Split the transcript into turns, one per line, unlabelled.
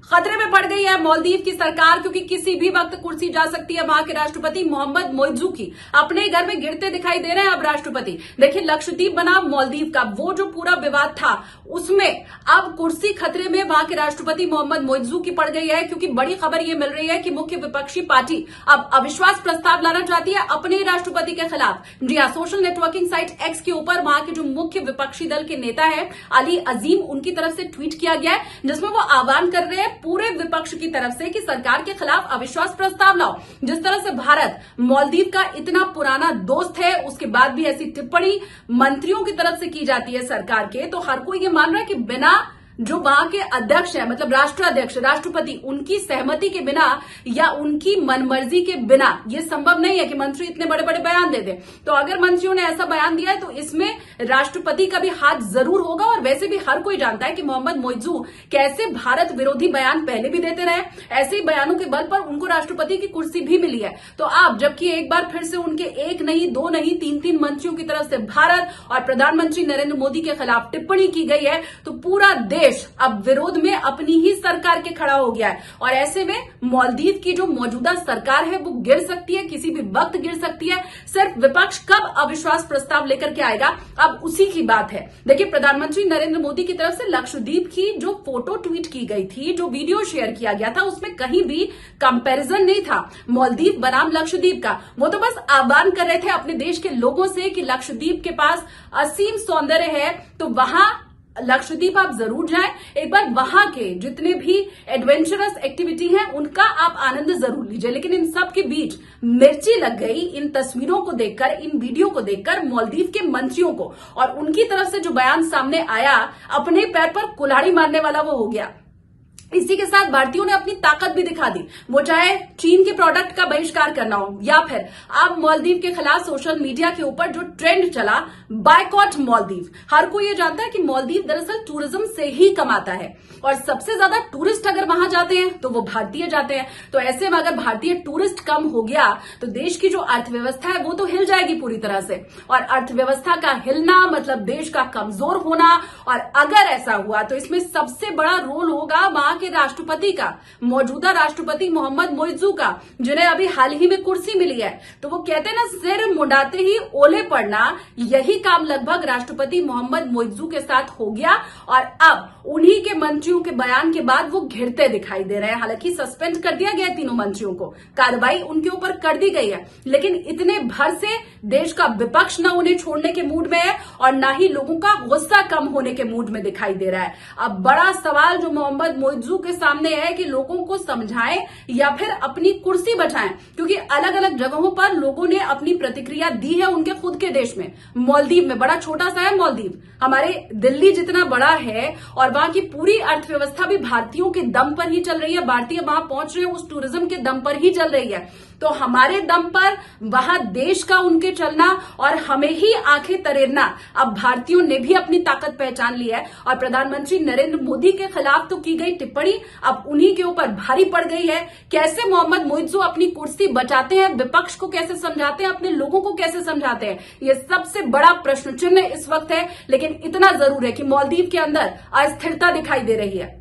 खतरे में पड़ गई है मालदीव की सरकार, क्योंकि किसी भी वक्त कुर्सी जा सकती है वहां के राष्ट्रपति मोहम्मद मोइज्जू की। अपने घर में गिरते दिखाई दे रहे हैं अब राष्ट्रपति। देखिए, लक्षद्वीप बनाम मालदीव का वो जो पूरा विवाद था, उसमें अब कुर्सी खतरे में वहां के राष्ट्रपति मोहम्मद मोइज्जू की पड़ गई है, क्योंकि बड़ी खबर यह मिल रही है कि मुख्य विपक्षी पार्टी अब अविश्वास प्रस्ताव लाना चाहती है अपने ही राष्ट्रपति के खिलाफ। जी हां, सोशल नेटवर्किंग साइट एक्स के ऊपर वहां के जो मुख्य विपक्षी दल के नेता है अली अजीम, उनकी तरफ से ट्वीट किया गया है, जिसमें वो आह्वान कर रहे हैं पूरे विपक्ष की तरफ से कि सरकार के खिलाफ अविश्वास प्रस्ताव लाओ। जिस तरह से भारत मालदीव का इतना पुराना दोस्त है, उसके बाद भी ऐसी टिप्पणी मंत्रियों की तरफ से की जाती है सरकार के, तो हर कोई ये मान रहा है कि बिना जो वहां के अध्यक्ष है, मतलब राष्ट्राध्यक्ष राष्ट्रपति, उनकी सहमति के बिना या उनकी मनमर्जी के बिना यह संभव नहीं है कि मंत्री इतने बड़े बड़े बयान दे दें। तो अगर मंत्रियों ने ऐसा बयान दिया है तो इसमें राष्ट्रपति का भी हाथ जरूर होगा। और वैसे भी हर कोई जानता है कि मोहम्मद मोइज्जू कैसे भारत विरोधी बयान पहले भी देते रहे, ऐसे ही बयानों के बल पर उनको राष्ट्रपति की कुर्सी भी मिली है। तो आप जबकि एक बार फिर से उनके एक नहीं, दो नहीं, तीन मंत्रियों की तरफ से भारत और प्रधानमंत्री नरेंद्र मोदी के खिलाफ टिप्पणी की गई है, तो पूरा देश अब विरोध में अपनी ही सरकार के खड़ा हो गया है। और ऐसे में मालदीव की जो मौजूदा सरकार है वो गिर सकती है, किसी भी वक्त गिर सकती है। सिर्फ विपक्ष कब अविश्वास प्रस्ताव लेकर के आएगा, अब उसी की बात है। देखिए, प्रधानमंत्री नरेंद्र मोदी की तरफ से लक्षद्वीप की जो फोटो ट्वीट की गई थी, जो वीडियो शेयर किया गया था, उसमें कहीं भी कंपैरिजन नहीं था मालदीव बनाम लक्षद्वीप का। वो तो बस आह्वान कर रहे थे अपने देश के लोगों से कि लक्षद्वीप के पास असीम सौंदर्य है, तो वहां लक्षद्वीप आप जरूर जाएं। एक बार वहां के जितने भी एडवेंचरस एक्टिविटी हैं उनका आप आनंद जरूर लीजिए। लेकिन इन सब के बीच मिर्ची लग गई इन तस्वीरों को देखकर, इन वीडियो को देखकर मालदीव के मंत्रियों को, और उनकी तरफ से जो बयान सामने आया, अपने पैर पर कुल्हाड़ी मारने वाला वो हो गया। इसी के साथ भारतीयों ने अपनी ताकत भी दिखा दी, वो चाहे चीन के प्रोडक्ट का बहिष्कार करना हो या फिर अब मालदीव के खिलाफ सोशल मीडिया के ऊपर जो ट्रेंड चला, बायकॉट मालदीव। हर कोई ये जानता है कि मालदीव दरअसल टूरिज्म से ही कमाता है, और सबसे ज्यादा टूरिस्ट अगर वहां जाते हैं तो वो भारतीय जाते हैं। तो ऐसे में अगर भारतीय टूरिस्ट कम हो गया तो देश की जो अर्थव्यवस्था है वो तो हिल जाएगी पूरी तरह से, और अर्थव्यवस्था का हिलना मतलब देश का कमजोर होना। और अगर ऐसा हुआ तो इसमें सबसे बड़ा रोल होगा वहां के राष्ट्रपति का, मौजूदा राष्ट्रपति मोहम्मद मोइज्जू का, जिन्हें अभी हाल ही में कुर्सी मिली है। तो वो कहते हैं ना, सिर मुंडाते ही ओले पड़ना, यही काम लगभग राष्ट्रपति मोहम्मद मोइज्जू के साथ हो गया। और अब उन्हीं के मंत्रियों के बयान के बाद वो घिरते दिखाई दे रहे हैं। हालांकि सस्पेंड कर दिया गया है तीनों मंत्रियों को, कार्रवाई उनके ऊपर कर दी गई है, लेकिन इतने भर से देश का विपक्ष न उन्हें छोड़ने के मूड में है और न ही लोगों का गुस्सा कम होने के मूड में दिखाई दे रहा है। अब बड़ा सवाल जो मोहम्मद मोइज्जू के सामने है कि लोगों को समझाएं या फिर अपनी कुर्सी बचाएं, क्योंकि अलग अलग जगहों पर लोगों ने अपनी प्रतिक्रिया दी है उनके खुद के देश में। मालदीव में, बड़ा छोटा सा है मालदीव, हमारे दिल्ली जितना बड़ा है, और वहां की पूरी अर्थव्यवस्था भी भारतीयों के दम पर ही चल रही है। भारतीय वहां पहुंच रहे हैं उस टूरिज्म के दम पर ही चल रही है। तो हमारे दम पर वहां देश का उनके चलना और हमें ही आंखें तरेरना, अब भारतीयों ने भी अपनी ताकत पहचान ली है। और प्रधानमंत्री नरेंद्र मोदी के खिलाफ तो की गई टिप्पणी अब उन्हीं के ऊपर भारी पड़ गई है। कैसे मोहम्मद मोइज्जू अपनी कुर्सी बचाते हैं, विपक्ष को कैसे समझाते हैं, अपने लोगों को कैसे समझाते हैं, यह सबसे बड़ा प्रश्न चिन्ह इस वक्त है। लेकिन इतना जरूर है कि मालदीव के अंदर अस्थिरता दिखाई दे रही है।